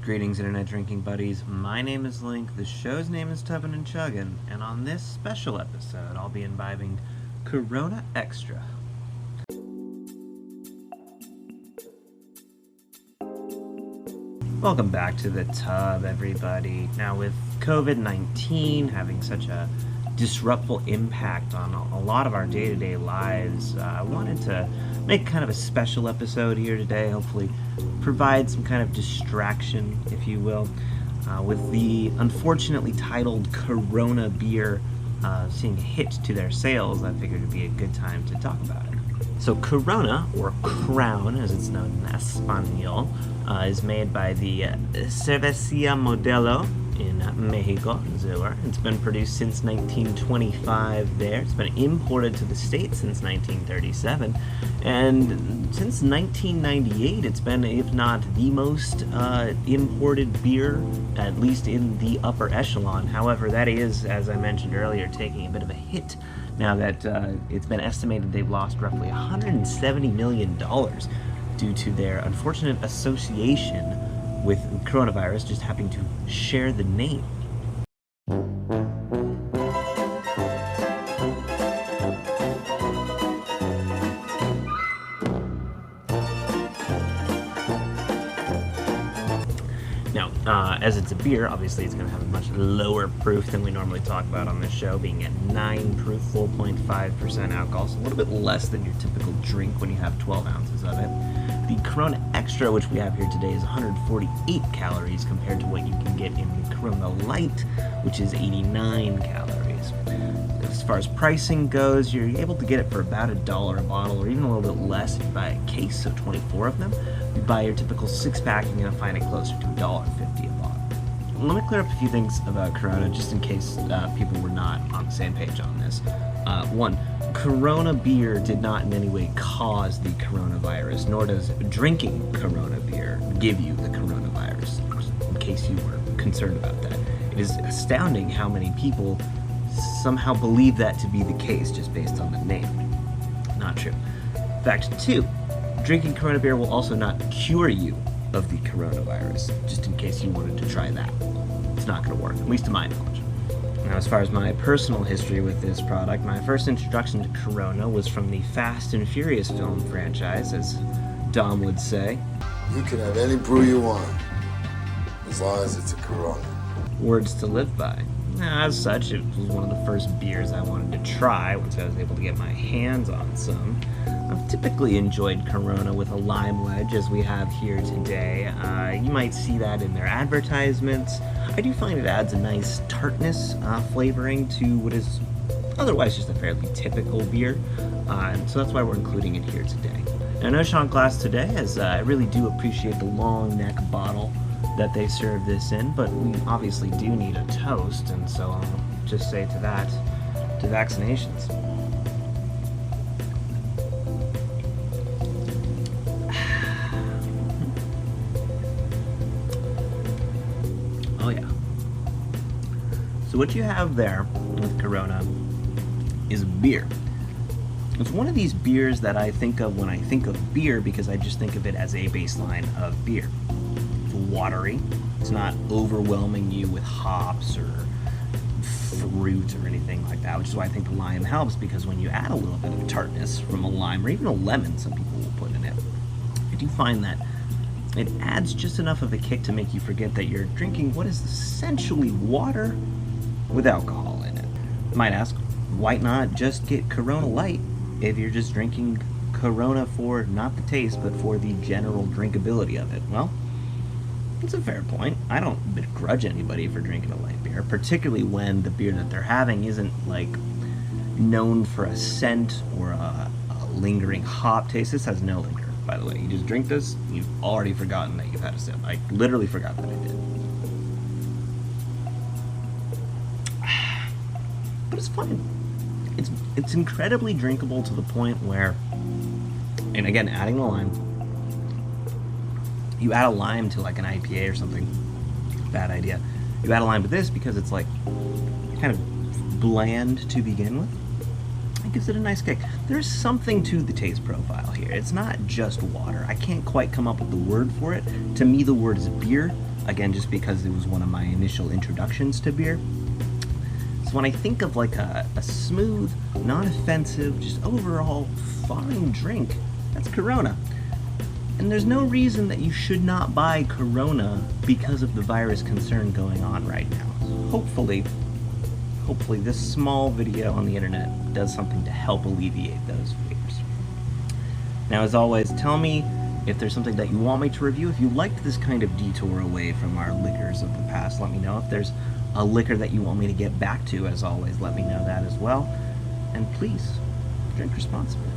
Greetings, Internet Drinking Buddies. My name is Link, the show's name is Tubbin and Chuggin, and on this special episode, I'll be imbibing Corona Extra. Welcome back to the tub, everybody. Now, with COVID-19 having such a disruptful impact on a lot of our day-to-day lives, I wanted to make kind of a special episode here today, hopefully provide some kind of distraction, if you will, with the unfortunately titled Corona beer seeing a hit to their sales. I figured it'd be a good time to talk about it. So Corona, or Crown as it's known in Espanol, is made by the Cervecería Modelo in Mexico, Missouri. It's been produced since 1925 there. It's been imported to the States since 1937. And since 1998, it's been, if not the most imported beer, at least in the upper echelon. However, that is, as I mentioned earlier, taking a bit of a hit now that it's been estimated they've lost roughly $170 million due to their unfortunate association with coronavirus just happening to share the name. Now, as it's a beer, obviously it's going to have a much lower proof than we normally talk about on this show, being at 9 proof, 4.5% alcohol, so a little bit less than your typical drink when you have 12 ounces of it. The Corona Extra, which we have here today, is 148 calories compared to what you can get in the Corona Light, which is 89 calories. As far as pricing goes, you're able to get it for about $1 a bottle, or even a little bit less if you buy a case, so 24 of them. If you buy your typical 6-pack, you're going to find it closer to $1.50 a bottle. Let me clear up a few things about Corona, just in case people were not on the same page on this. One, Corona beer did not in any way cause the coronavirus, nor does drinking Corona beer give you the coronavirus, in case you were concerned about that. It is astounding how many people somehow believe that to be the case just based on the name. Not true. Fact 2, drinking Corona beer will also not cure you of the coronavirus, just in case you wanted to try that. It's not going to work, at least to my knowledge. Now, as far as my personal history with this product, my first introduction to Corona was from the Fast and Furious film franchise, as Dom would say. You can have any brew you want, as long as it's a Corona. Words to live by. Now, as such, it was one of the first beers I wanted to try once I was able to get my hands on some. I've typically enjoyed Corona with a lime wedge, as we have here today. You might see that in their advertisements. I do find it adds a nice tartness flavoring to what is otherwise just a fairly typical beer, and so that's why we're including it here today. Now, no shot glass today, as I really do appreciate the long neck bottle that they serve this in, but we obviously do need a toast, and so I'll just say to that, to vaccinations. Oh yeah. So what you have there with Corona is beer. It's one of these beers that I think of when I think of beer because I just think of it as a baseline of beer. It's watery. It's not overwhelming you with hops or fruit or anything like that, which is why I think the lime helps, because when you add a little bit of tartness from a lime or even a lemon, some people will put in it, I do find that it adds just enough of a kick to make you forget that you're drinking what is essentially water with alcohol in it. You might ask, why not just get Corona Light if you're just drinking Corona for not the taste, but for the general drinkability of it? Well, it's a fair point. I don't begrudge anybody for drinking a light beer, particularly when the beer that they're having isn't like known for a scent or a lingering hop taste. This has no linger, by the way. You just drink this, you've already forgotten that you've had a sip. I literally forgot that I did. But it's fine. It's incredibly drinkable to the point where, and again, adding the lime, you add a lime to like an IPA or something, bad idea. You add a lime to this because it's like kind of bland to begin with. It gives it a nice kick. There's something to the taste profile here. It's not just water. I can't quite come up with the word for it. To me, the word is beer, Again, just because it was one of my initial introductions to beer. So when I think of like a smooth, non-offensive, just overall fine drink, that's Corona. And there's no reason that you should not buy Corona because of the virus concern going on right now. Hopefully this small video on the internet does something to help alleviate those fears. Now, as always, tell me if there's something that you want me to review. If you liked this kind of detour away from our liquors of the past, let me know. If there's a liquor that you want me to get back to, as always, let me know that as well. And please, drink responsibly.